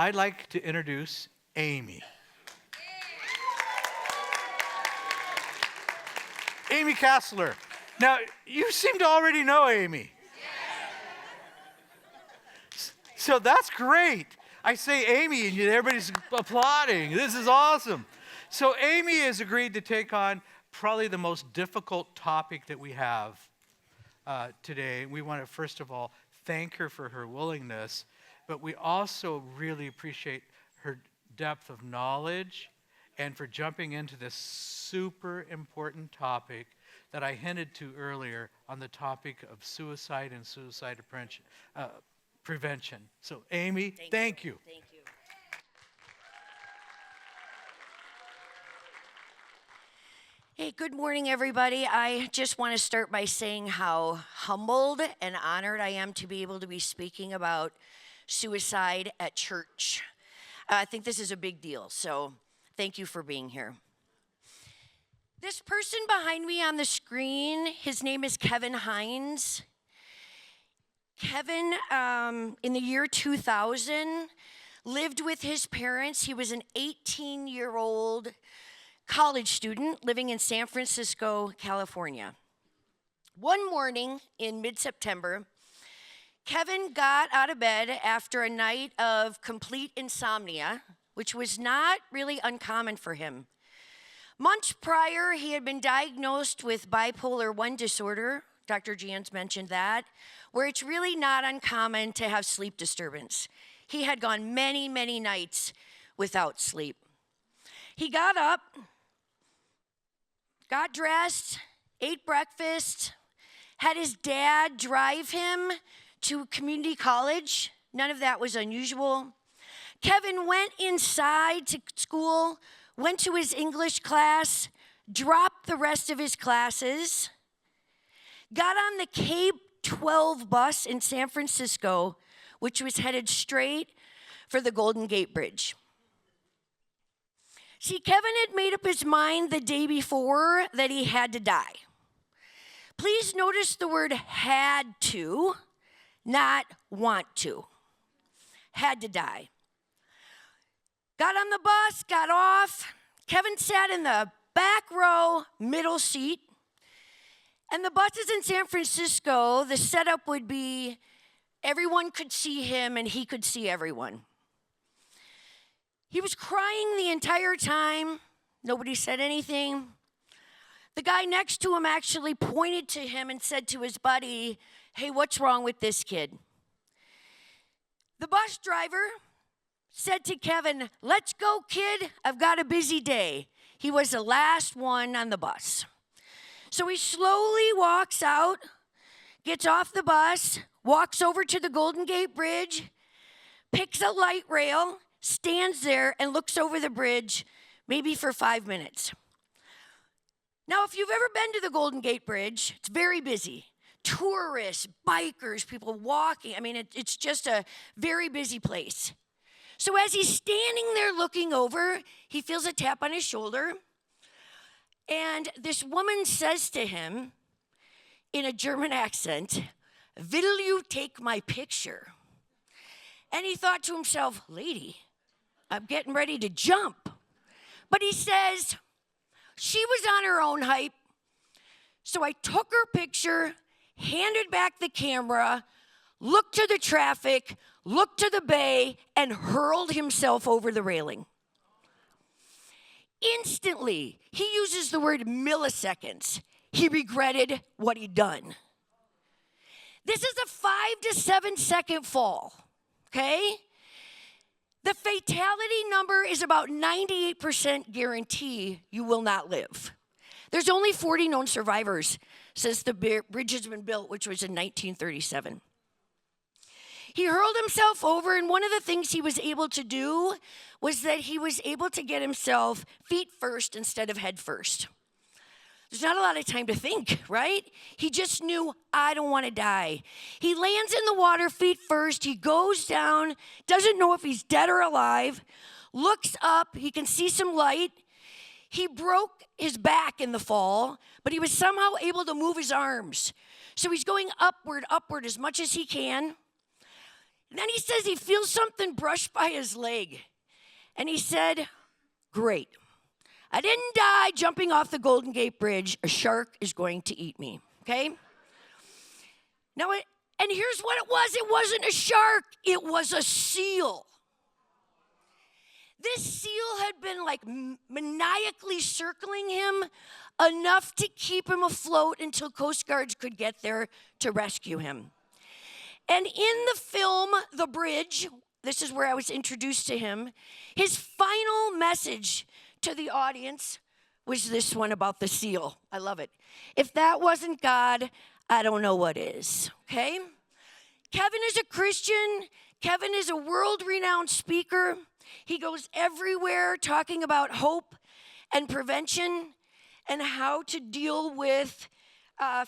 I'd like to introduce Amy. Amy Kassler. Now, you seem to already know Amy. So that's great. I say Amy and everybody's applauding. This is awesome. So Amy has agreed to take on probably the most difficult topic that we have today. We want to, first of all, thank her for her willingness, but we also really appreciate her depth of knowledge and for jumping into this super important topic that I hinted to earlier on the topic of suicide and suicide prevention. So, Amy, thank you. Thank you. Hey, good morning, everybody. I just want to start by saying how humbled and honored I am to be able to be speaking about suicide at church. I think this is a big deal, so thank you for being here. This person behind me on the screen, his name is Kevin Hines. Kevin, in the year 2000, lived with his parents. He was an 18-year-old college student living in San Francisco, California. One morning in mid-September, Kevin got out of bed after a night of complete insomnia, which was not really uncommon for him. Months prior, he had been diagnosed with bipolar 1 disorder. Dr. Jans mentioned that, where it's really not uncommon to have sleep disturbance. He had gone many, many nights without sleep. He got up, got dressed, ate breakfast, had his dad drive him to community college. None of that was unusual. Kevin went inside to school, went to his English class, dropped the rest of his classes, got on the K-12 bus in San Francisco, which was headed straight for the Golden Gate Bridge. See, Kevin had made up his mind the day before that he had to die. Please notice the word had to, not want to. Had to die. Got on the bus, got off. Kevin sat in the back row, middle seat. And the buses in San Francisco, the setup would be everyone could see him and he could see everyone. He was crying the entire time. Nobody said anything. The guy next to him actually pointed to him and said to his buddy, "Hey, what's wrong with this kid?" The bus driver said to Kevin, "Let's go, kid. I've got a busy day." He was the last one on the bus. So he slowly walks out, gets off the bus, walks over to the Golden Gate Bridge, picks a light rail, stands there and looks over the bridge, maybe for 5 minutes. Now, if you've ever been to the Golden Gate Bridge, it's very busy. Tourists, bikers, people walking. I mean, it's just a very busy place. So as he's standing there looking over, he feels a tap on his shoulder. And this woman says to him in a German accent, "Will you take my picture?" And he thought to himself, "Lady, I'm getting ready to jump." But he says, she was on her own hype. So I took her picture, handed back the camera, looked to the traffic, looked to the bay, and hurled himself over the railing. Instantly, he uses the word milliseconds. He regretted what he'd done. This is a 5 to 7 second fall, okay? The fatality number is about 98% guarantee you will not live. There's only 40 known survivors since the bridge has been built, which was in 1937. He hurled himself over, and one of the things he was able to do was that he was able to get himself feet first instead of head first. There's not a lot of time to think, right? He just knew, I don't want to die. He lands in the water feet first. He goes down, doesn't know if he's dead or alive, looks up. He can see some light. He broke his back in the fall, but he was somehow able to move his arms. So he's going upward as much as he can. And then he says he feels something brush by his leg. And he said, great. I didn't die jumping off the Golden Gate Bridge. A shark is going to eat me, okay? Now, and here's what it was. It wasn't a shark. It was a seal. This seal had been like maniacally circling him enough to keep him afloat until Coast Guards could get there to rescue him. And in the film, The Bridge, this is where I was introduced to him, his final message to the audience was this one about the seal. I love it. If that wasn't God, I don't know what is, okay? Kevin is a Christian. Kevin is a world-renowned speaker. He goes everywhere talking about hope and prevention and how to deal with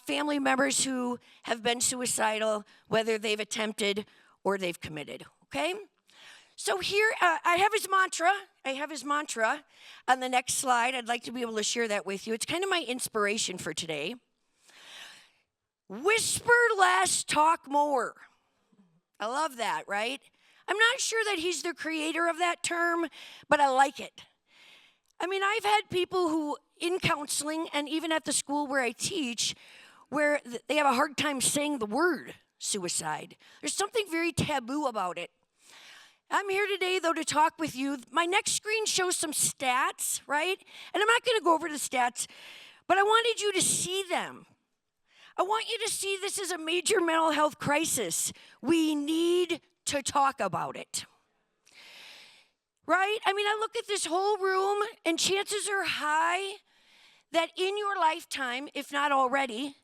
family members who have been suicidal, whether they've attempted or they've committed, okay? So here, I have his mantra on the next slide. I'd like to be able to share that with you. It's kind of my inspiration for today. Whisper less, talk more. I love that, right? I'm not sure that he's the creator of that term, but I like it. I mean, I've had people who, in counseling and even at the school where I teach, where they have a hard time saying the word suicide. There's something very taboo about it. I'm here today, though, to talk with you. My next screen shows some stats, right? And I'm not going to go over the stats, but I wanted you to see them. I want you to see this is a major mental health crisis. We need to talk about it. Right? I mean, I look at this whole room, and chances are high that in your lifetime, if not already,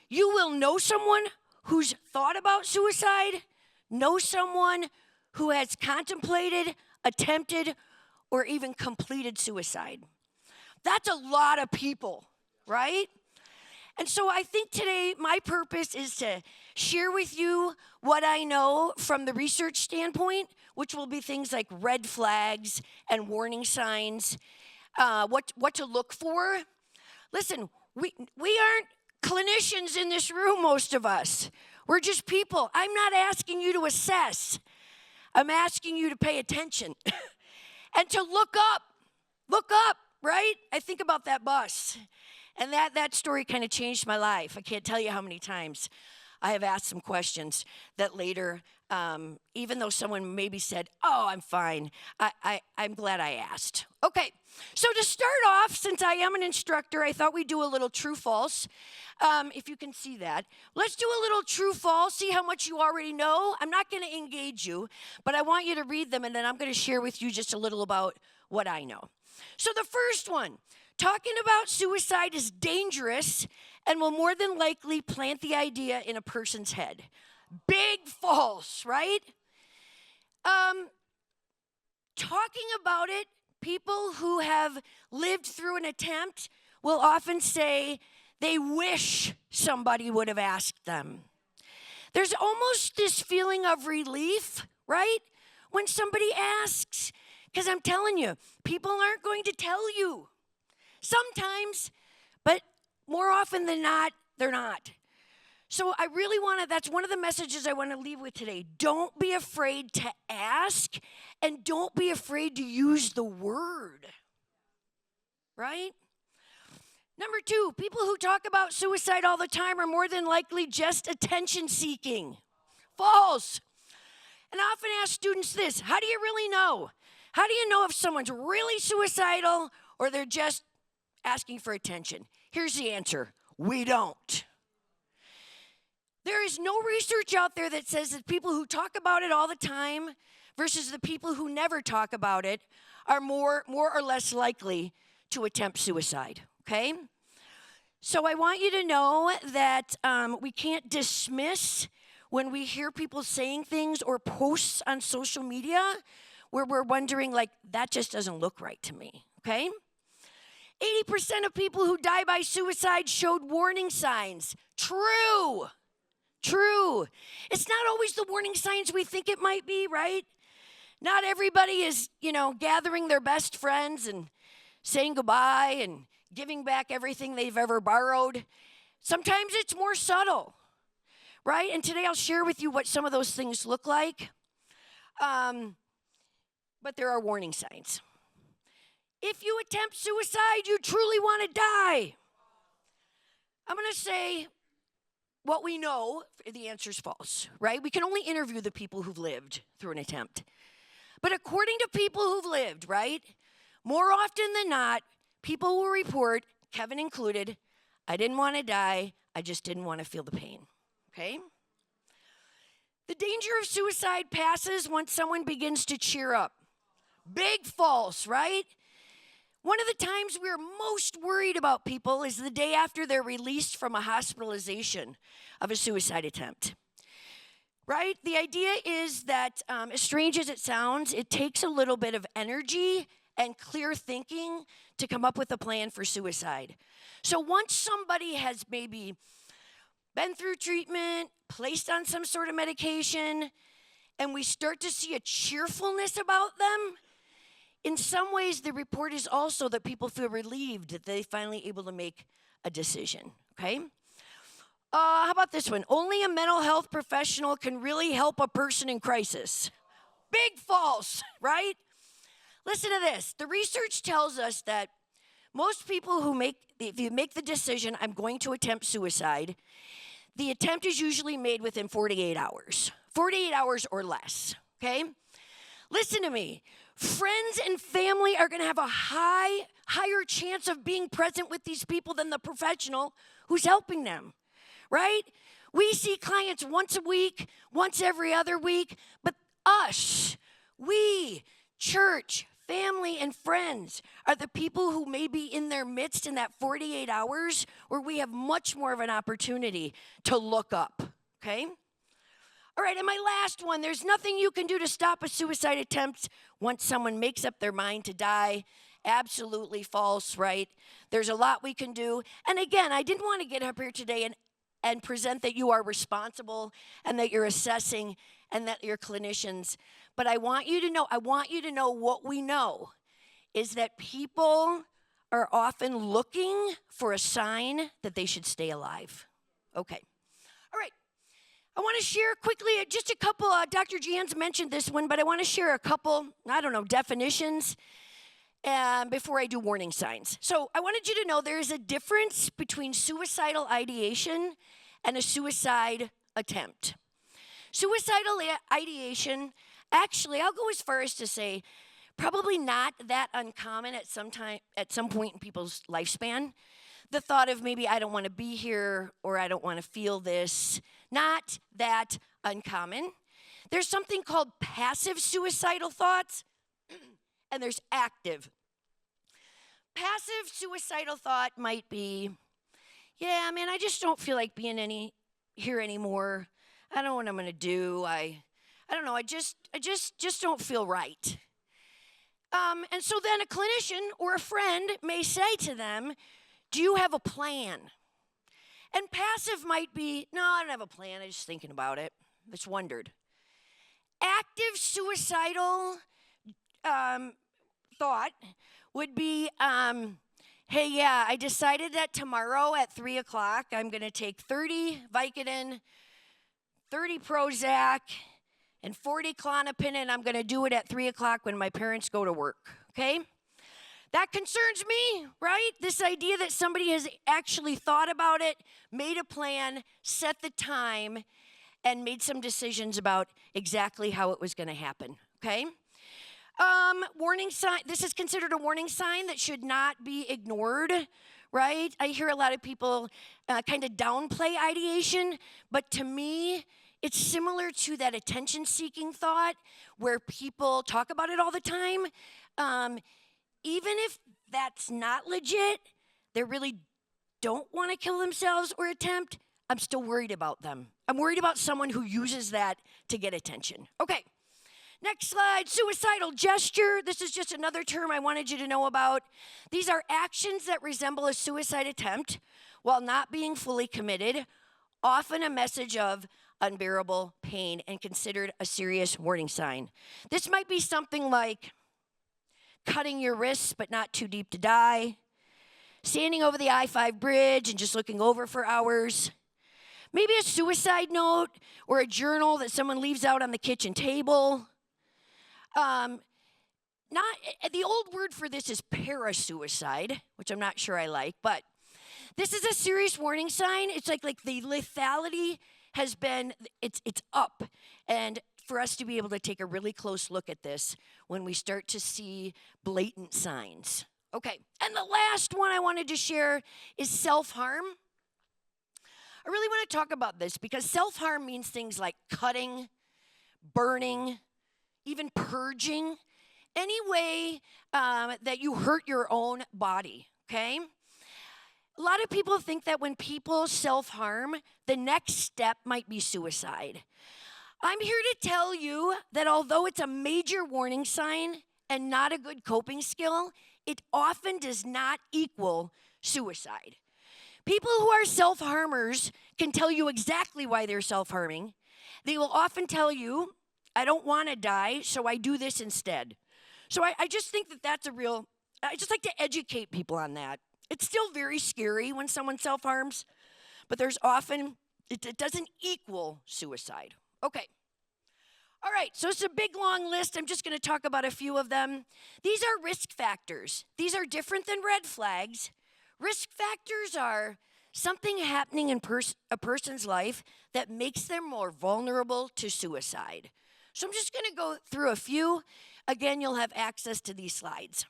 you will know someone who's thought about suicide, know someone who has contemplated, attempted, or even completed suicide. That's a lot of people, right? And so I think today my purpose is to share with you what I know from the research standpoint, which will be things like red flags and warning signs, what to look for. Listen, we aren't clinicians in this room, most of us. We're just people. I'm not asking you to assess. I'm asking you to pay attention and to look up, right? I think about that bus. And that story kind of changed my life. I can't tell you how many times I have asked some questions that later, even though someone maybe said, oh, I'm fine, I'm glad I asked. Okay, so to start off, since I am an instructor, I thought we'd do a little true-false. If you can see that. Let's do a little true-false, see how much you already know. I'm not going to engage you, but I want you to read them, and then I'm going to share with you just a little about what I know. So the first one. Talking about suicide is dangerous and will more than likely plant the idea in a person's head. Big false, right? Talking about it, people who have lived through an attempt will often say they wish somebody would have asked them. There's almost this feeling of relief, right? When somebody asks, because I'm telling you, people aren't going to tell you. Sometimes, but more often than not, they're not. So I really that's one of the messages I want to leave with today. Don't be afraid to ask, and don't be afraid to use the word, right? Number 2, people who talk about suicide all the time are more than likely just attention seeking. False. And I often ask students this, how do you really know? How do you know if someone's really suicidal or they're just asking for attention? Here's the answer. We don't. There is no research out there that says that people who talk about it all the time versus the people who never talk about it are more or less likely to attempt suicide, okay? So I want you to know that we can't dismiss when we hear people saying things or posts on social media where we're wondering, like, that just doesn't look right to me, okay? 80% of people who die by suicide showed warning signs. True. It's not always the warning signs we think it might be, right? Not everybody is, gathering their best friends and saying goodbye and giving back everything they've ever borrowed. Sometimes it's more subtle, right? And today I'll share with you what some of those things look like. But there are warning signs. If you attempt suicide, you truly want to die. I'm going to say what we know, the answer is false, right? We can only interview the people who've lived through an attempt. But according to people who've lived, right, more often than not, people will report, Kevin included, I didn't want to die, I just didn't want to feel the pain, okay? The danger of suicide passes once someone begins to cheer up. Big false, right? One of the times we're most worried about people is the day after they're released from a hospitalization of a suicide attempt. Right? The idea is that, as strange as it sounds, it takes a little bit of energy and clear thinking to come up with a plan for suicide. So once somebody has maybe been through treatment, placed on some sort of medication, and we start to see a cheerfulness about them, in some ways, the report is also that people feel relieved that they're finally able to make a decision, okay? How about this one? Only a mental health professional can really help a person in crisis. Big false, right? Listen to this. The research tells us that most people if you make the decision, I'm going to attempt suicide, the attempt is usually made within 48 hours. 48 hours or less, okay? Listen to me. Friends and family are going to have a higher chance of being present with these people than the professional who's helping them, right? We see clients once a week, once every other week, but we, church, family, and friends are the people who may be in their midst in that 48 hours where we have much more of an opportunity to look up, okay? All right, and my last one, there's nothing you can do to stop a suicide attempt once someone makes up their mind to die. Absolutely false, right? There's a lot we can do. And again, I didn't want to get up here today and present that you are responsible and that you're assessing and that you're clinicians. But I want you to know what we know is that people are often looking for a sign that they should stay alive. Okay. All right. I want to share quickly just a couple, Dr. Jans mentioned this one, but I want to share a couple, definitions before I do warning signs. So I wanted you to know there is a difference between suicidal ideation and a suicide attempt. Suicidal ideation, actually, I'll go as far as to say, probably not that uncommon at some point in people's lifespan. The thought of maybe I don't want to be here or I don't want to feel this, not that uncommon. There's something called passive suicidal thoughts, and there's active. Passive suicidal thought might be, yeah, man, I just don't feel like being here anymore. I don't know what I'm going to do. I don't know. I just don't feel right. And so then a clinician or a friend may say to them, do you have a plan? And passive might be, no, I don't have a plan. I'm just thinking about it. Just wondered. Active suicidal thought would be, hey, yeah, I decided that tomorrow at 3 o'clock I'm going to take 30 Vicodin, 30 Prozac, and 40 Klonopin, and I'm going to do it at 3 o'clock when my parents go to work, okay? That concerns me, right? This idea that somebody has actually thought about it, made a plan, set the time, and made some decisions about exactly how it was going to happen, okay? Warning sign, this is considered a warning sign that should not be ignored, right? I hear a lot of people kind of downplay ideation, but to me, it's similar to that attention-seeking thought where people talk about it all the time. Even if that's not legit, they really don't want to kill themselves or attempt, I'm still worried about them. I'm worried about someone who uses that to get attention. Okay, next slide, suicidal gesture. This is just another term I wanted you to know about. These are actions that resemble a suicide attempt while not being fully committed, often a message of unbearable pain and considered a serious warning sign. This might be something like cutting your wrists but not too deep to die, standing over the I-5 bridge and just looking over for hours, maybe a suicide note or a journal that someone leaves out on the kitchen table, The old word for this is parasuicide, which I'm not sure I like, but this is a serious warning sign. It's like the lethality has been, it's up. And for us to be able to take a really close look at this when we start to see blatant signs. Okay, and the last one I wanted to share is self-harm. I really want to talk about this because self-harm means things like cutting, burning, even purging, any way that you hurt your own body, okay? A lot of people think that when people self-harm, the next step might be suicide. I'm here to tell you that although it's a major warning sign and not a good coping skill, it often does not equal suicide. People who are self-harmers can tell you exactly why they're self-harming. They will often tell you, I don't want to die, so I do this instead. So I just think that that's I just like to educate people on that. It's still very scary when someone self-harms, but there's often, it doesn't equal suicide. Okay. All right, so it's a big, long list. I'm just going to talk about a few of them. These are risk factors. These are different than red flags. Risk factors are something happening in a person's life that makes them more vulnerable to suicide. So I'm just going to go through a few. Again, you'll have access to these slides.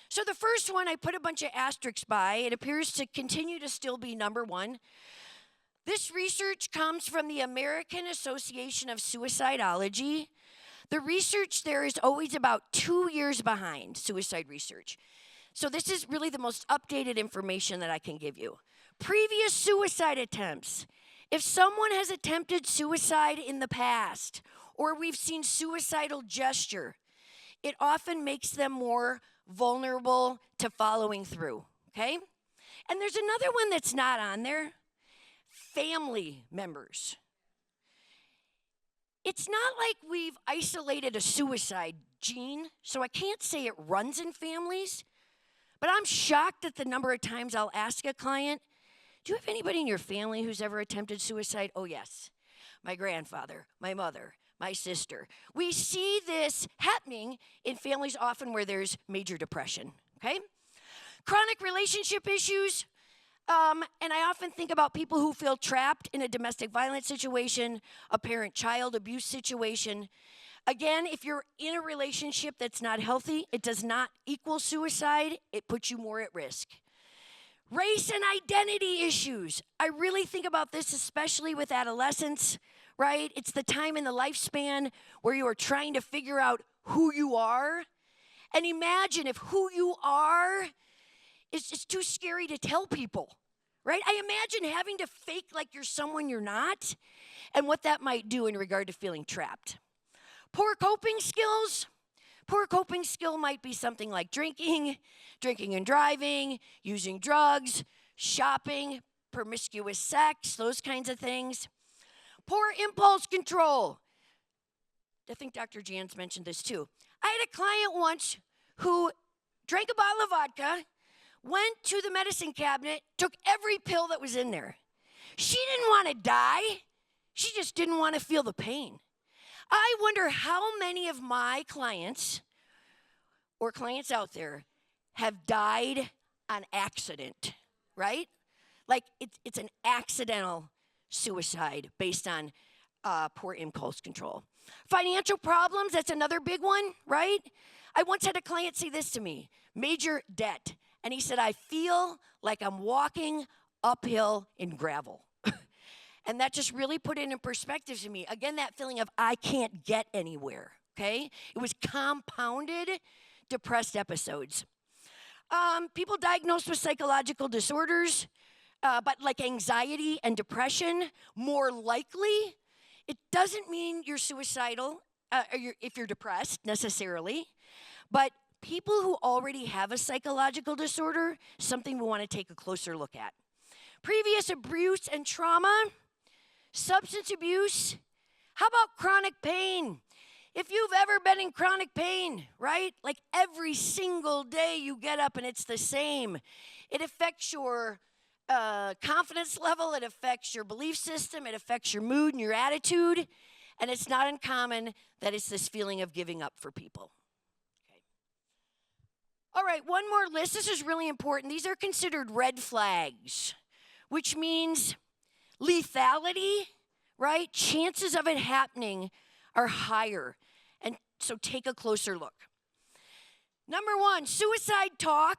So the first one, I put a bunch of asterisks by. It appears to continue to still be number one. This research comes from the American Association of Suicidology. The research there is always about 2 years behind suicide research. So this is really the most updated information that I can give you. Previous suicide attempts. If someone has attempted suicide in the past, or we've seen suicidal gesture, it often makes them more vulnerable to following through, okay? And there's another one that's not on there. Family members. It's not like we've isolated a suicide gene, so I can't say it runs in families, but I'm shocked at the number of times I'll ask a client, do you have anybody in your family who's ever attempted suicide? Oh, yes. My grandfather, my mother, my sister. We see this happening in families often where there's major depression, okay? Chronic relationship issues. And I often think about people who feel trapped in a domestic violence situation, a parent-child abuse situation. Again, if you're in a relationship that's not healthy, it does not equal suicide. It puts you more at risk. Race and identity issues. I really think about this, especially with adolescents, right? It's the time in the lifespan where you are trying to figure out who you are. And imagine if who you are is just too scary to tell people, right? I imagine having to fake like you're someone you're not and what that might do in regard to feeling trapped. Poor coping skills. Poor coping skill might be something like drinking and driving, using drugs, shopping, promiscuous sex, those kinds of things. Poor impulse control. I think Dr. Jans mentioned this too. I had a client once who drank a bottle of vodka, went to the medicine cabinet, took every pill that was in there. She didn't want to die. She just didn't want to feel the pain. I wonder how many of my clients or clients out there have died on accident, right? Like it's an accidental suicide based on poor impulse control. Financial problems, that's another big one, right? I once had a client say this to me, major debt. And he said, I feel like I'm walking uphill in gravel. And that just really put it in perspective to me. Again, that feeling of I can't get anywhere, okay? It was compounded depressed episodes. People diagnosed with psychological disorders, but like anxiety and depression, more likely, it doesn't mean you're suicidal if you're depressed necessarily, but people who already have a psychological disorder, something we want to take a closer look at. Previous abuse and trauma, substance abuse, how about chronic pain? If you've ever been in chronic pain, right? Like every single day you get up and it's the same. It affects your confidence level, it affects your belief system, it affects your mood and your attitude. And it's not uncommon that it's this feeling of giving up for people. Okay. All right, one more list. This is really important. These are considered red flags, which means lethality, right? Chances of it happening are higher. And so take a closer look. Number one, suicide talk,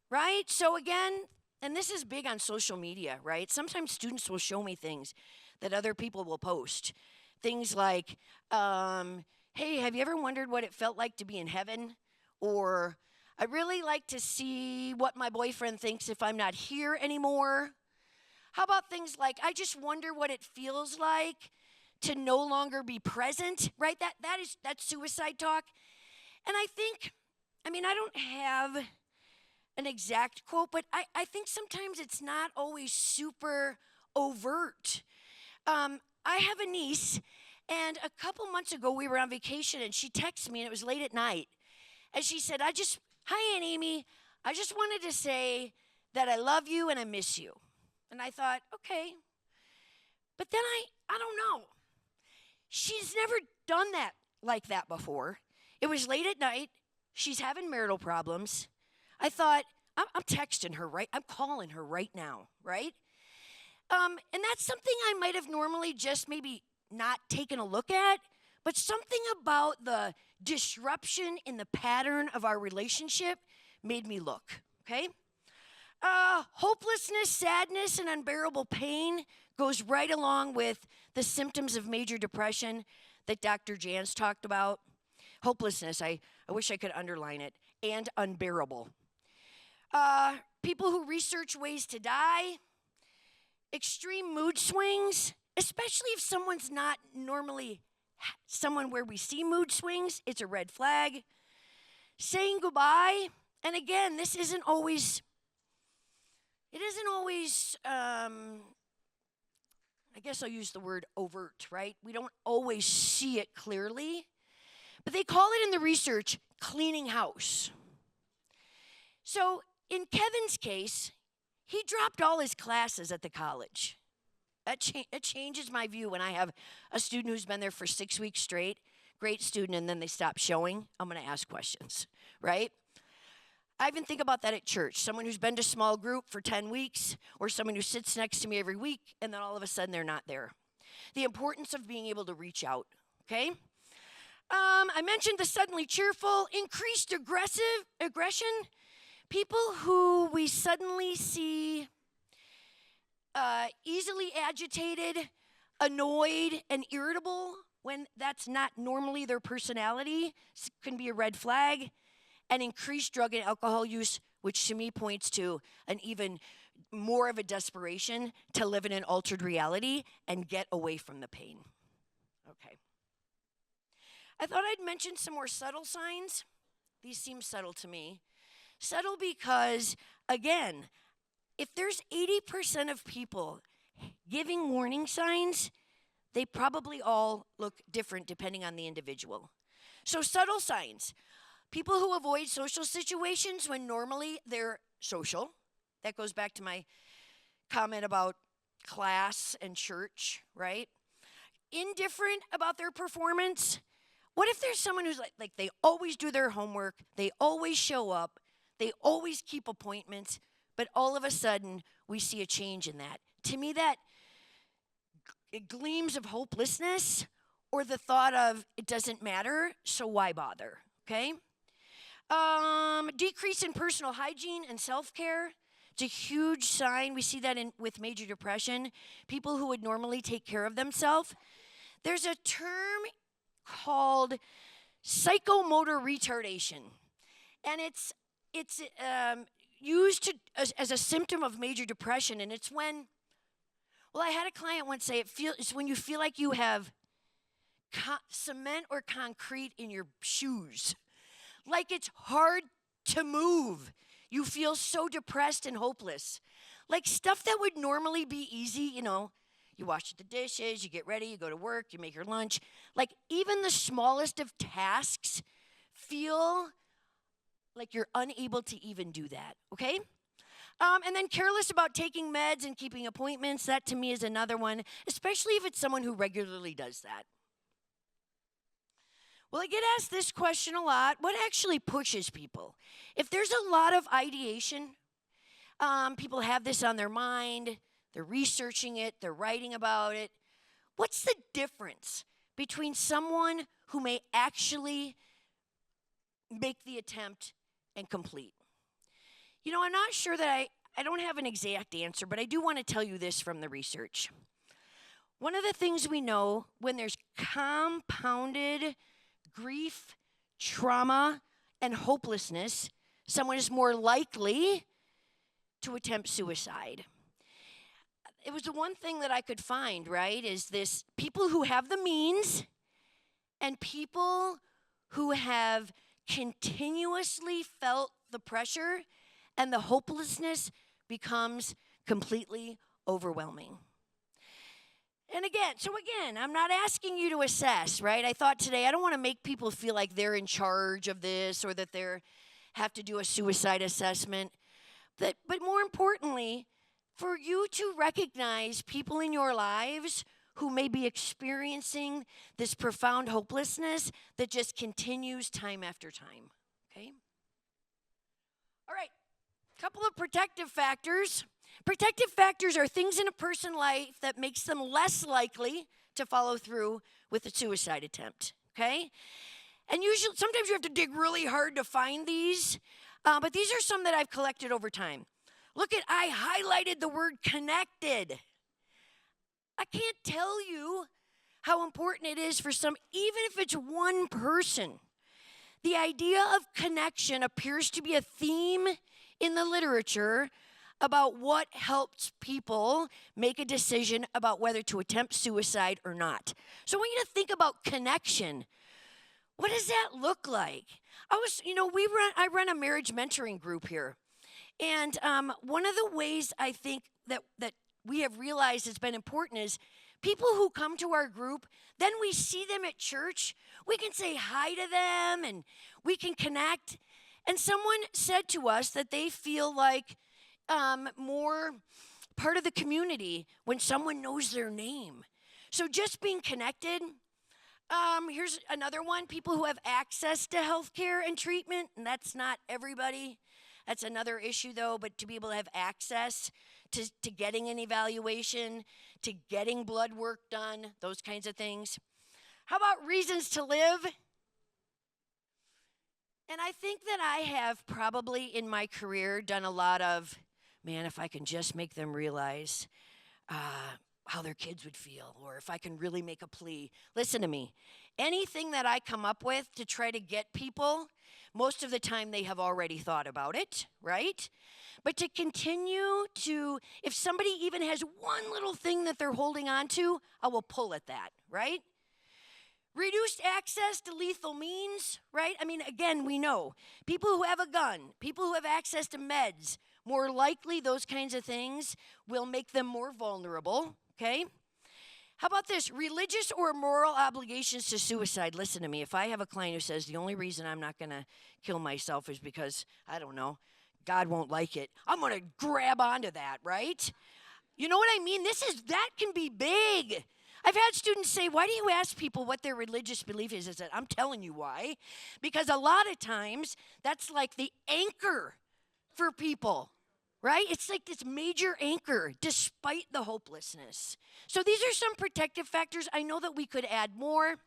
right? So again, and this is big on social media, right? Sometimes students will show me things that other people will post. Things like, hey, have you ever wondered what it felt like to be in heaven? Or, I really like to see what my boyfriend thinks if I'm not here anymore. How about things like, I just wonder what it feels like to no longer be present, right? That's suicide talk. And I don't have an exact quote, but I think sometimes it's not always super overt. I have a niece, and a couple months ago we were on vacation, and she texted me, and it was late at night. And she said, hi, Aunt Amy, I just wanted to say that I love you and I miss you. And I thought, okay. But then I don't know. She's never done that like that before. It was late at night. She's having marital problems. I thought, I'm texting her, right? I'm calling her right now, right? And that's something I might have normally just maybe not taken a look at, but something about the disruption in the pattern of our relationship made me look, okay? Hopelessness, sadness, and unbearable pain goes right along with the symptoms of major depression that Dr. Jans talked about. Hopelessness, I wish I could underline it, and unbearable. People who research ways to die, extreme mood swings, especially if someone's not normally someone where we see mood swings, it's a red flag. Saying goodbye, and again, it isn't always, I guess I'll use the word overt, right? We don't always see it clearly, but they call it in the research cleaning house. So in Kevin's case, he dropped all his classes at the college. It changes my view when I have a student who's been there for 6 weeks straight, great student, and then they stop showing. I'm going to ask questions, right? I even think about that at church. Someone who's been to small group for 10 weeks, or someone who sits next to me every week, and then all of a sudden they're not there. The importance of being able to reach out, okay? I mentioned the suddenly cheerful, increased aggression. People who we suddenly see easily agitated, annoyed, and irritable when that's not normally their personality can be a red flag. And increased drug and alcohol use, which to me points to an even more of a desperation to live in an altered reality and get away from the pain. Okay. I thought I'd mention some more subtle signs. These seem subtle to me. Subtle because, again, if there's 80% of people giving warning signs, they probably all look different depending on the individual. So subtle signs. People who avoid social situations when normally they're social. That goes back to my comment about class and church, right? Indifferent about their performance. What if there's someone who's like they always do their homework, they always show up, they always keep appointments, but all of a sudden we see a change in that. To me, that it gleams of hopelessness or the thought of it doesn't matter, so why bother, okay? Decrease in personal hygiene and self-care. It's a huge sign. We see that with major depression. People who would normally take care of themselves. There's a term called psychomotor retardation, and it's used as a symptom of major depression. And it's when, I had a client once say it's when you feel like you have cement or concrete in your shoes. Like it's hard to move. You feel so depressed and hopeless. Like stuff that would normally be easy, you wash the dishes, you get ready, you go to work, you make your lunch. Like even the smallest of tasks feel like you're unable to even do that, okay? And then careless about taking meds and keeping appointments. That to me is another one, especially if it's someone who regularly does that. Well, I get asked this question a lot. What actually pushes people? If there's a lot of ideation, people have this on their mind, they're researching it, they're writing about it. What's the difference between someone who may actually make the attempt and complete? You know, I'm not sure that I don't have an exact answer, but I do want to tell you this from the research. One of the things we know when there's compounded grief, trauma, and hopelessness, someone is more likely to attempt suicide. It was the one thing that I could find, right, is this people who have the means and people who have continuously felt the pressure and the hopelessness becomes completely overwhelming. And again, I'm not asking you to assess, right? I thought today I don't want to make people feel like they're in charge of this or that they have to do a suicide assessment. But more importantly, for you to recognize people in your lives who may be experiencing this profound hopelessness that just continues time after time, okay? All right, couple of protective factors. Protective factors are things in a person's life that makes them less likely to follow through with a suicide attempt, okay? And usually, sometimes you have to dig really hard to find these, but these are some that I've collected over time. Look at, I highlighted the word connected. I can't tell you how important it is for some, even if it's one person. The idea of connection appears to be a theme in the literature about what helps people make a decision about whether to attempt suicide or not. So I want you to think about connection. What does that look like? I run a marriage mentoring group here. And one of the ways I think that we have realized has been important is people who come to our group, then we see them at church, we can say hi to them and we can connect. And someone said to us that they feel like more part of the community when someone knows their name. So just being connected. Here's another one, people who have access to health care and treatment, and that's not everybody. That's another issue, though, but to be able to have access to getting an evaluation, to getting blood work done, those kinds of things. How about reasons to live? And I think that I have probably in my career done a lot of, man, if I can just make them realize how their kids would feel, or if I can really make a plea. Listen to me. Anything that I come up with to try to get people, most of the time they have already thought about it, right? But to continue to, if somebody even has one little thing that they're holding on to, I will pull at that, right? Reduced access to lethal means, right? I mean, again, we know people who have a gun, people who have access to meds, more likely those kinds of things will make them more vulnerable, okay? How about this? Religious or moral obligations to suicide. Listen to me. If I have a client who says the only reason I'm not going to kill myself is because, I don't know, God won't like it, I'm going to grab onto that, right? You know what I mean? That can be big. I've had students say, why do you ask people what their religious belief is? I said, I'm telling you why. Because a lot of times, that's like the anchor for people, right? It's like this major anchor despite the hopelessness. So these are some protective factors. I know that we could add more,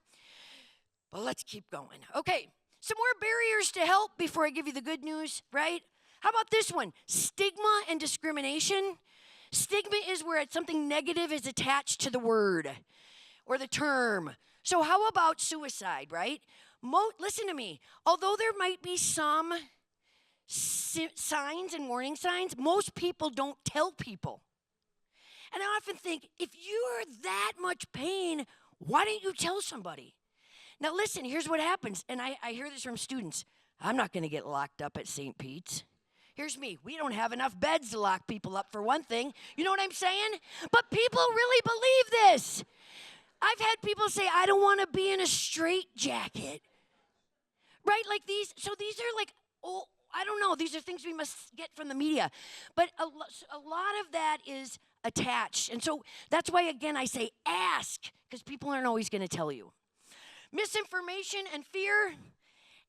but let's keep going. Okay, some more barriers to help before I give you the good news, right? How about this one? Stigma and discrimination. Stigma is where something negative is attached to the word or the term. So how about suicide, right? Listen to me. Although there might be some signs and warning signs, most people don't tell people. And I often think, if you're that much pain, why don't you tell somebody? Now listen, here's what happens, and I hear this from students. I'm not going to get locked up at St. Pete's. Here's me. We don't have enough beds to lock people up, for one thing. You know what I'm saying? But people really believe this. I've had people say, I don't want to be in a straitjacket. Right? Like these. So these are like, oh, I don't know. These are things we must get from the media. But a lot of that is attached. And so that's why, again, I say ask, because people aren't always going to tell you. misinformation and fear,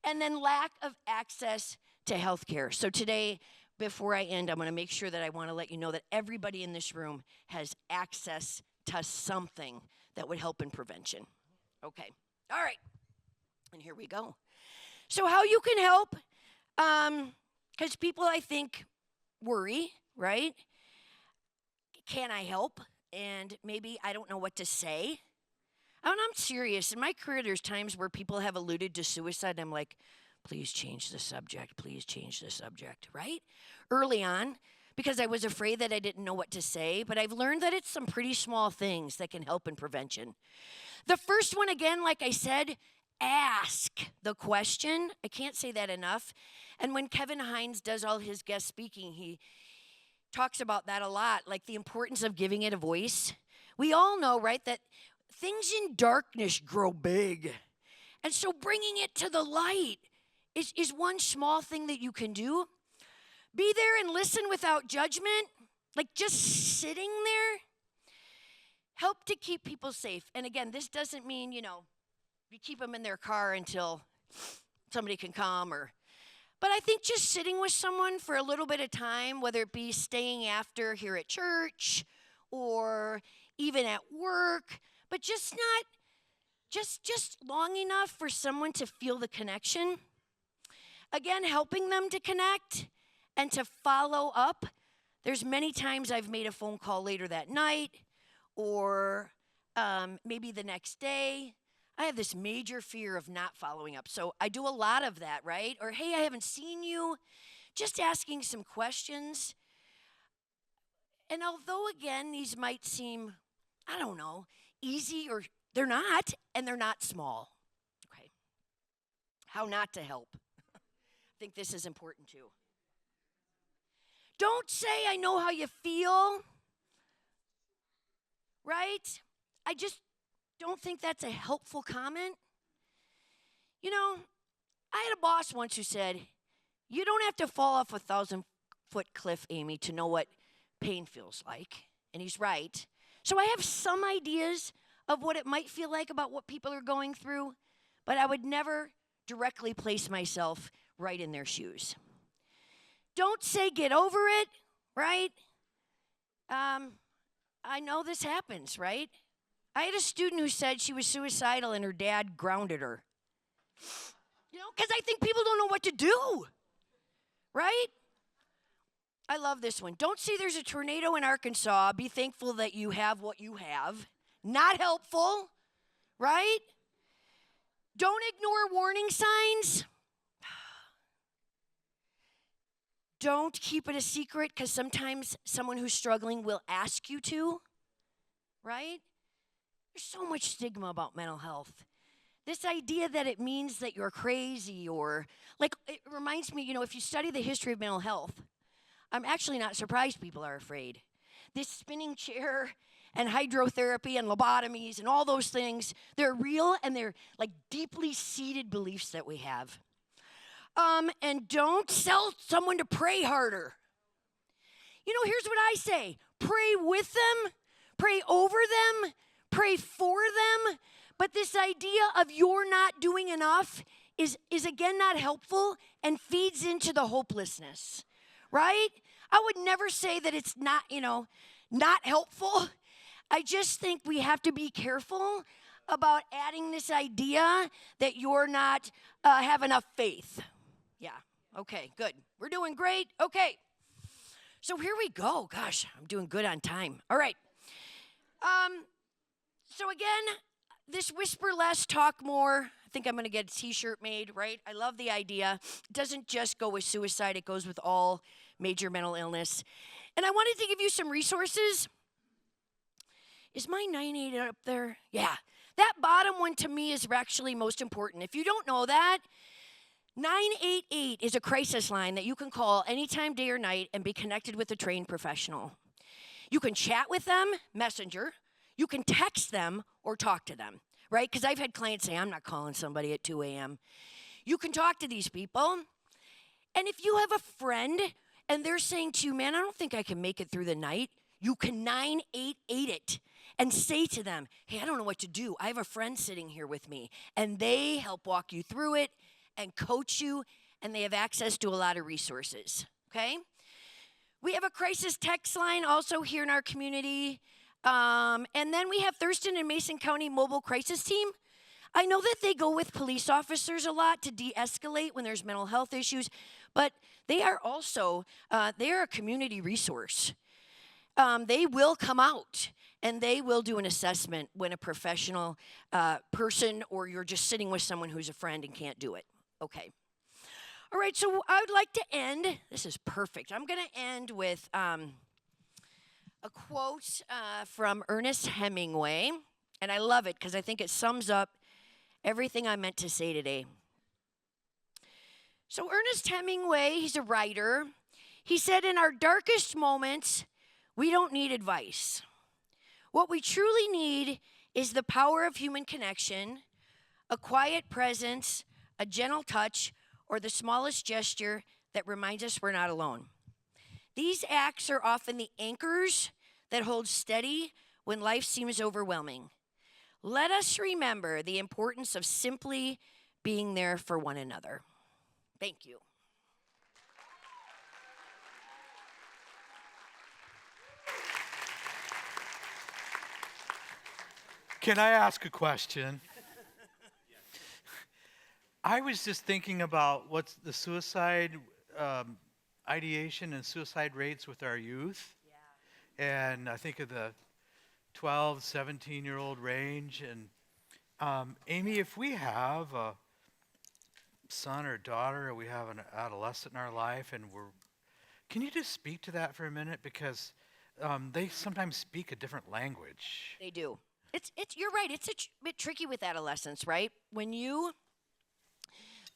and then lack of access to health care. So today, before I end, I'm going to make sure that I want to let you know that everybody in this room has access to something that would help in prevention. Okay. All right. And here we go. So how you can help, because people, I think, worry, right? Can I help? And maybe I don't know what to say. And I'm serious. In my career, there's times where people have alluded to suicide, and I'm like, please change the subject. Please change the subject, right? Early on, because I was afraid that I didn't know what to say, but I've learned that it's some pretty small things that can help in prevention. The first one, again, like I said, ask the question. I can't say that enough. And when Kevin Hines does all his guest speaking, he talks about that a lot, like the importance of giving it a voice. We all know, right, that things in darkness grow big. And so bringing it to the light is one small thing that you can do. Be there and listen without judgment, like just sitting there. Help to keep people safe. And again, this doesn't mean, you keep them in their car until somebody can come but I think just sitting with someone for a little bit of time, whether it be staying after here at church or even at work, but just long enough for someone to feel the connection. Again, helping them to connect and to follow up. There's many times I've made a phone call later that night or maybe the next day. I have this major fear of not following up. So I do a lot of that, right? Or, hey, I haven't seen you. Just asking some questions. And although, again, these might seem, I don't know, easy, or they're not, and they're not small. Okay. How not to help. I think this is important too. Don't say, I know how you feel. Right? I just don't think that's a helpful comment. I had a boss once who said, you don't have to fall off a 1,000-foot cliff, Amy, to know what pain feels like. And he's right. So I have some ideas of what it might feel like about what people are going through, but I would never directly place myself right in their shoes. Don't say get over it, right? I know this happens, right? I had a student who said she was suicidal and her dad grounded her. Because I think people don't know what to do, right? I love this one. Don't say there's a tornado in Arkansas. Be thankful that you have what you have. Not helpful, right? Don't ignore warning signs. Don't keep it a secret, because sometimes someone who's struggling will ask you to, right? There's so much stigma about mental health. This idea that it means that you're crazy, or it reminds me, if you study the history of mental health, I'm actually not surprised people are afraid. This spinning chair and hydrotherapy and lobotomies and all those things, they're real, and they're like deeply seated beliefs that we have. And don't tell someone to pray harder. Here's what I say. Pray with them, pray over them, pray for them. But this idea of you're not doing enough is again not helpful and feeds into the hopelessness, right? I would never say that it's not, not helpful. I just think we have to be careful about adding this idea that you're not have enough faith. Yeah, okay, good. We're doing great. Okay. So here we go. Gosh, I'm doing good on time. All right. So again, this whisper less, talk more. I think I'm going to get a t-shirt made, right? I love the idea. It doesn't just go with suicide. It goes with all major mental illness. And I wanted to give you some resources. Is my 9-8 up there? Yeah. That bottom one to me is actually most important. If you don't know that, 988 is a crisis line that you can call anytime, day or night, and be connected with a trained professional. You can chat with them, messenger. You can text them or talk to them, right? Because I've had clients say, I'm not calling somebody at 2 a.m. You can talk to these people. And if you have a friend and they're saying to you, man, I don't think I can make it through the night, you can 988 it. and say to them, hey, I don't know what to do. I have a friend sitting here with me, and they help walk you through it and coach you, and they have access to a lot of resources, okay? We have a crisis text line also here in our community. And then we have Thurston and Mason County Mobile Crisis Team. I know that they go with police officers a lot to de-escalate when there's mental health issues, but they are also, they are a community resource. They will come out and they will do an assessment when a professional person or you're just sitting with someone who's a friend and can't do it. Okay. All right, so I would like to end. This is perfect. I'm going to end with a quote from Ernest Hemingway, and I love it because I think it sums up everything I meant to say today. So, Ernest Hemingway, he's a writer. He said, in our darkest moments, we don't need advice. What we truly need is the power of human connection, a quiet presence, a gentle touch, or the smallest gesture that reminds us we're not alone. These acts are often the anchors that hold steady when life seems overwhelming. Let us remember the importance of simply being there for one another. Thank you. Can I ask a question? I was just thinking about what's the suicide ideation and suicide rates with our youth. Yeah. And I think of the 12, 17-year-old range. And Amy, if we have a son or daughter, or we have an adolescent in our life, and can you just speak to that for a minute? Because they sometimes speak a different language. They do. You're right. It's a bit tricky with adolescents, right? When you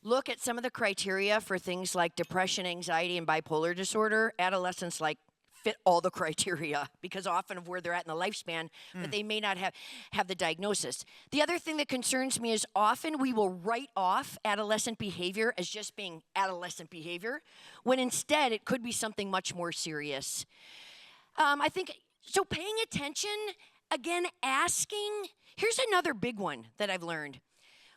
look at some of the criteria for things like depression, anxiety, and bipolar disorder, adolescents fit all the criteria because often of where they're at in the lifespan, but they may not have the diagnosis. The other thing that concerns me is often we will write off adolescent behavior as just being adolescent behavior, when instead it could be something much more serious. I think, so paying attention, again, asking. Here's another big one that I've learned.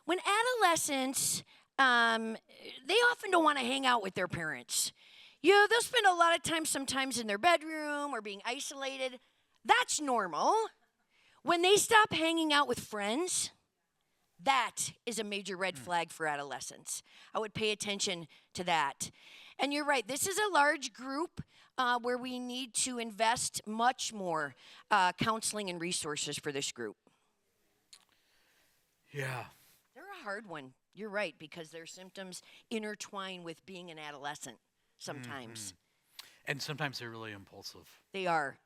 When adolescents, they often don't want to hang out with their parents. They'll spend a lot of time sometimes in their bedroom or being isolated. That's normal. When they stop hanging out with friends, that is a major red flag for adolescents. I would pay attention to that. And you're right, this is a large group where we need to invest much more counseling and resources for this group. Yeah. They're a hard one. You're right, because their symptoms intertwine with being an adolescent sometimes. And sometimes they're really impulsive. They are.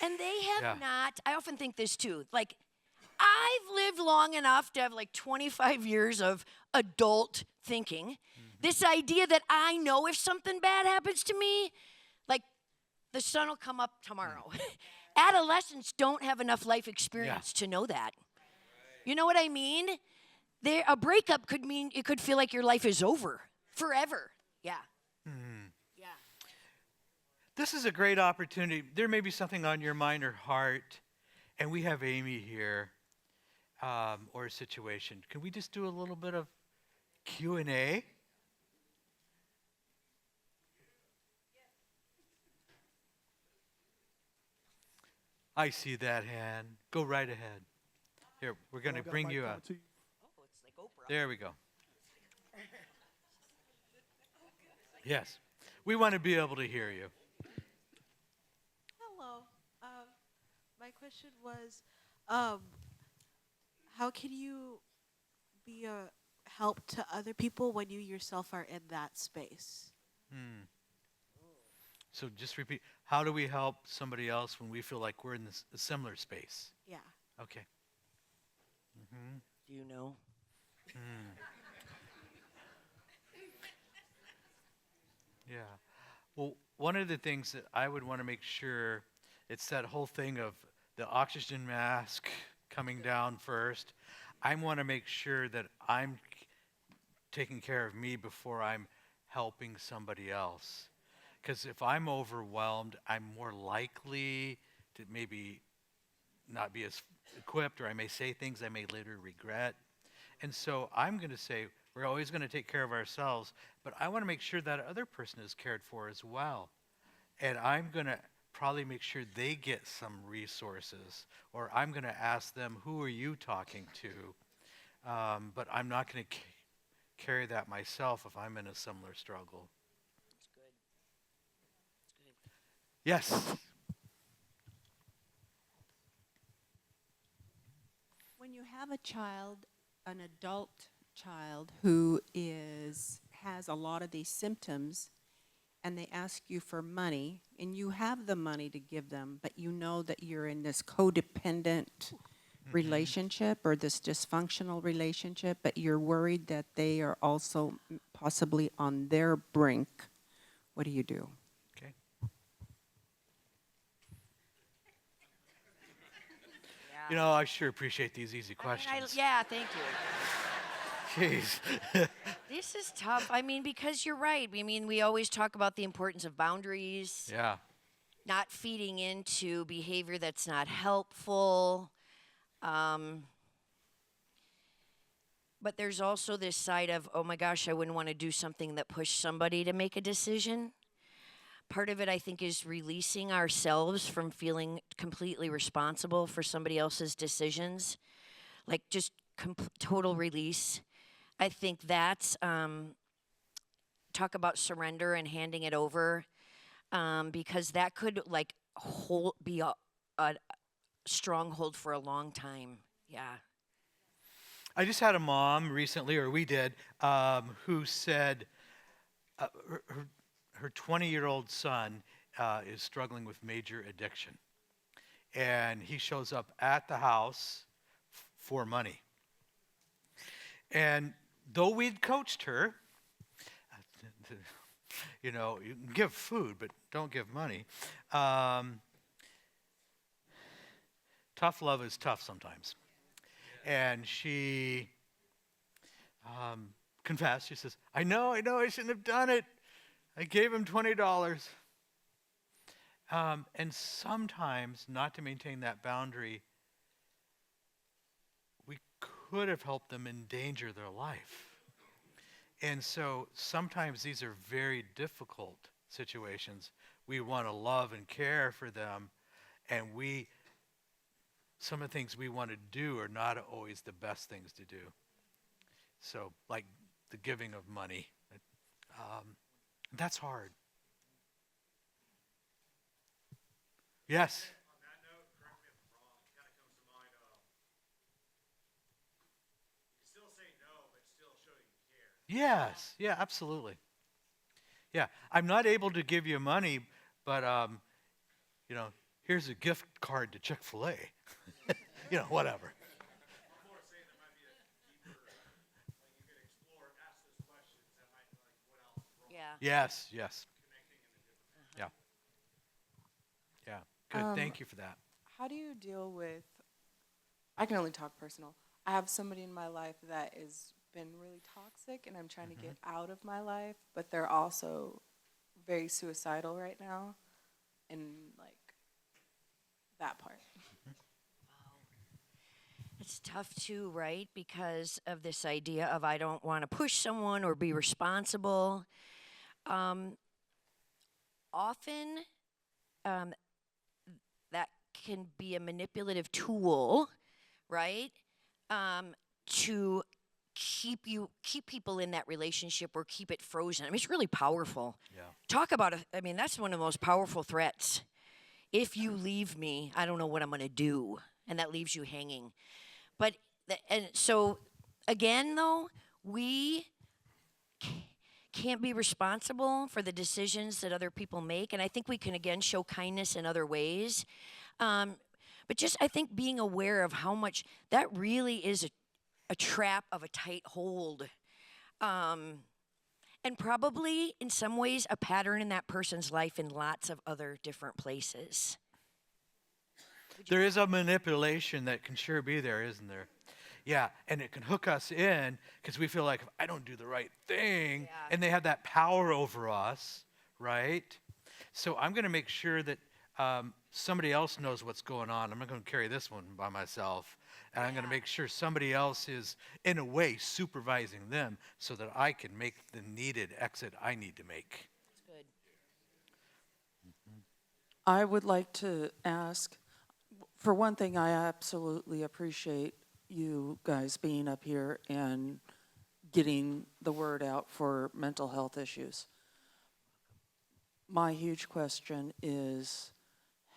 And they have not, I often think this too, I've lived long enough to have 25 years of adult thinking. This idea that I know if something bad happens to me, the sun will come up tomorrow. Adolescents don't have enough life experience to know that. You know what I mean? A breakup could mean, it could feel like your life is over forever. Yeah. Yeah. This is a great opportunity. There may be something on your mind or heart, and we have Amy here, or a situation. Can we just do a little bit of Q&A? I see that hand. Go right ahead. Here, we're going to bring you up. Oh, it's like Oprah. There we go. Yes. We want to be able to hear you. Hello. My question was, how can you be a help to other people when you yourself are in that space? So just repeat. How do we help somebody else when we feel like we're in a similar space? Yeah. Okay. Do you know? Yeah. Well, one of the things that I would want to make sure, it's that whole thing of the oxygen mask coming down first. I want to make sure that I'm taking care of me before I'm helping somebody else. Because if I'm overwhelmed, I'm more likely to maybe not be as equipped, or I may say things I may later regret. And so I'm going to say we're always going to take care of ourselves, but I want to make sure that other person is cared for as well. And I'm going to probably make sure they get some resources, or I'm going to ask them, who are you talking to? But I'm not going to carry that myself if I'm in a similar struggle. That's good. That's good. Yes. When you have a child, an adult child who has a lot of these symptoms, and they ask you for money, and you have the money to give them, but you know that you're in this codependent relationship or this dysfunctional relationship, but you're worried that they are also possibly on their brink, what do you do? Okay. You know, I sure appreciate these easy questions. Yeah, thank you. Jeez. This is tough. I mean, because you're right. I mean, we always talk about the importance of boundaries, Yeah. not feeding into behavior that's not helpful. But there's also this side of, oh my gosh, I wouldn't want to do something that pushed somebody to make a decision. Part of it, I think, is releasing ourselves from feeling completely responsible for somebody else's decisions, like just total release. I think that's talk about surrender and handing it over, because that could like be a stronghold for a long time. Yeah. I just had a mom recently, or we did, who said her 20-year-old son is struggling with major addiction. And he shows up at the house for money. And though we'd coached her, you know, you can give food, but don't give money. Tough love is tough sometimes. And she confessed. She says, I know, I shouldn't have done it. I gave him $20. And sometimes, not to maintain that boundary, we could have helped them endanger their life. And so sometimes these are very difficult situations. We want to love and care for them, and some of the things we want to do are not always the best things to do. So, like the giving of money, that's hard. Yes? On that note, correct me if I'm wrong, it kind of comes to mind, you can still say no, but still show you care. Yes. Yeah, absolutely. Yeah, I'm not able to give you money, but, you know, here's a gift card to Chick-fil-A. You know, whatever. I'm more saying there might be a deeper, like you could explore, ask those questions that might be like, what else is wrong? Yeah. Yes, yes. Connecting in a different Yeah. Yeah. Good. Thank you for that. How do you deal with, I can only talk personal. I have somebody in my life that has been really toxic and I'm trying to get out of my life, but they're also very suicidal right now. And like that part. It's tough too, right? Because of this idea of I don't want to push someone or be responsible. Often, that can be a manipulative tool, right? To keep people in that relationship or keep it frozen. I mean, it's really powerful. Yeah. Talk about I mean, that's one of the most powerful threats. If you leave me, I don't know what I'm going to do, and that leaves you hanging. But and so again, though, we can't be responsible for the decisions that other people make, and I think we can again show kindness in other ways. But just I think being aware of how much that really is a trap of a tight hold. And probably in some ways a pattern in that person's life in lots of other different places. There is a manipulation that can sure be there, isn't there? Yeah, and it can hook us in because we feel like if I don't do the right thing, Yeah. and they have that power over us, right? So I'm going to make sure that somebody else knows what's going on. I'm not going to carry this one by myself. And I'm going to make sure somebody else is, in a way, supervising them so that I can make the needed exit I need to make. Good. I would like to ask, for one thing, I absolutely appreciate you guys being up here and getting the word out for mental health issues. My huge question is,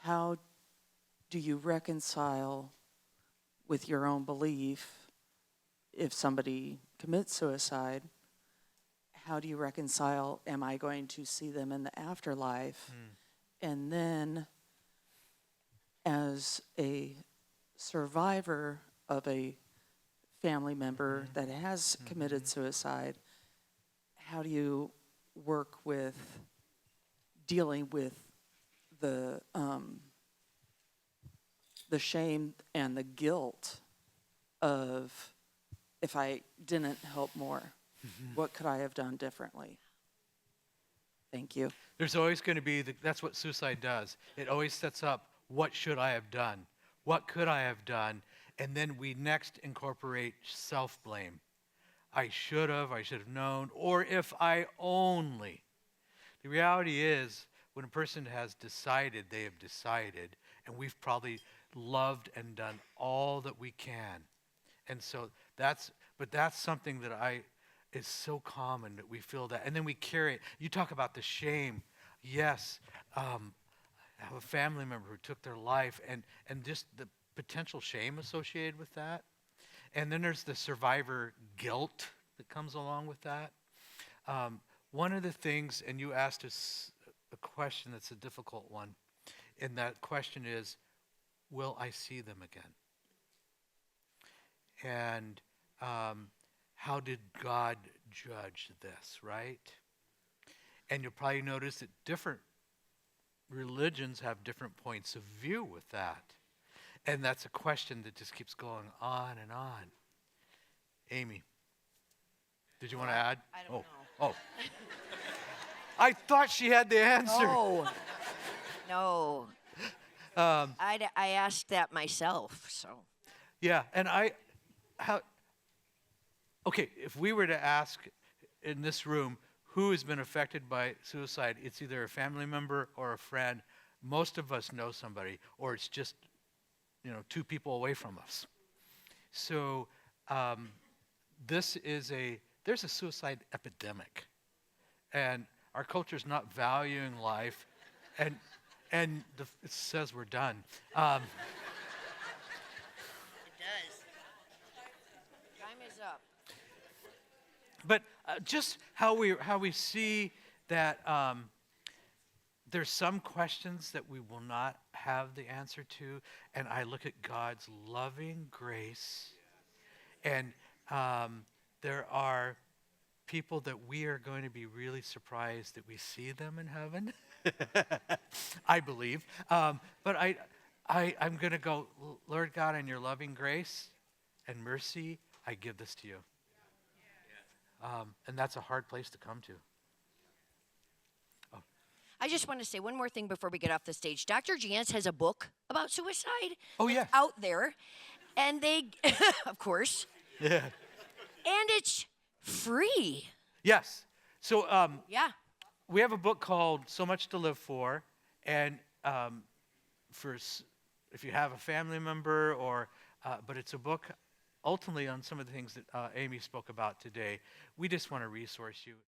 how do you reconcile with your own belief if somebody commits suicide? How do you reconcile, am I going to see them in the afterlife? And then, as a survivor of a family member that has committed suicide, how do you work with dealing with the shame and the guilt of, if I didn't help more, what could I have done differently? Thank you. There's always going to be, that's what suicide does. It always sets up, what should I have done? What could I have done? And then we next incorporate self-blame. I should have known, or if I only. The reality is, when a person has decided, they have decided, and we've probably loved and done all that we can. And so that's something that is so common that we feel that. And then we carry it. You talk about the shame. Yes, I have a family member who took their life, and just the potential shame associated with that. And then there's the survivor guilt that comes along with that. One of the things, and you asked us a question that's a difficult one, and that question is, will I see them again? And how did God judge this, right? And you'll probably notice that different religions have different points of view with that. And that's a question that just keeps going on and on. Amy, did you want to add? I don't know. Oh. I thought she had the answer. No. I asked that myself, so. Yeah, and okay, if we were to ask in this room who has been affected by suicide, it's either a family member or a friend. Most of us know somebody, or it's just, two people away from us. So there's a suicide epidemic, and our culture's not valuing life, and it says we're done. It does. Time is up. But just how we see that there's some questions that we will not have the answer to, and I look at God's loving grace, and there are people that we are going to be really surprised that we see them in heaven. I believe, but I'm going to go, Lord God, in your loving grace and mercy, I give this to you. And that's a hard place to come to. I just want to say one more thing before we get off the stage. Dr. Jans has a book about suicide. Oh, yeah. Out there. And they, of course. Yeah. And it's free. Yes. So Yeah. we have a book called So Much to Live For, and if you have a family member but it's a book ultimately on some of the things that Amy spoke about today. We just want to resource you.